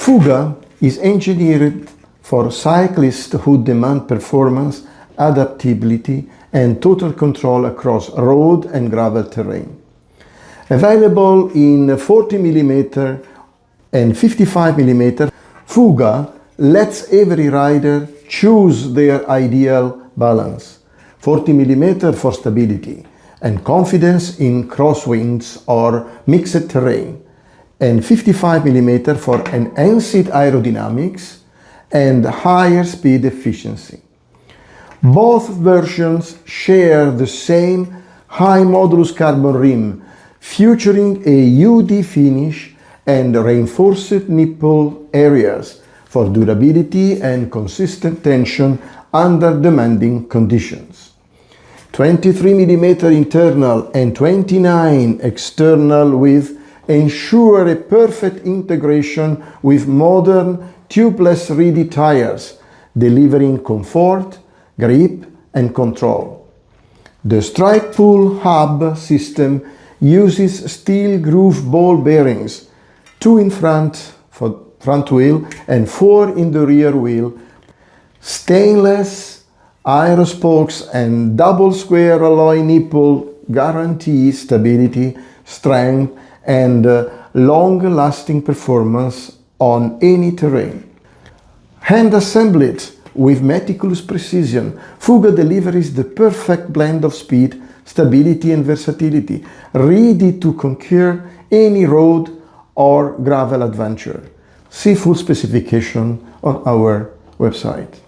FUGA is engineered for cyclists who demand performance, adaptability, and total control across road and gravel terrain. Available in 40 mm and 55 mm, FUGA lets every rider choose their ideal balance. 40 mm for stability and confidence in crosswinds or mixed terrain, and 55 mm for enhanced aerodynamics and higher speed efficiency. Both versions share the same high modulus carbon rim, featuring a UD finish and reinforced nipple areas for durability and consistent tension under demanding conditions. 23 mm internal and 29 external width ensure a perfect integration with modern tubeless reedy tires, delivering comfort, grip, and control. The strike pull hub system uses steel groove ball bearings, 2 in front for front wheel and 4 in the rear wheel, stainless aero spokes and double square alloy nipple guarantee stability, strength, and long-lasting performance on any terrain. Hand assembled with meticulous precision, FUGA delivers the perfect blend of speed, stability, and versatility, ready to conquer any road or gravel adventure. See full specification on our website.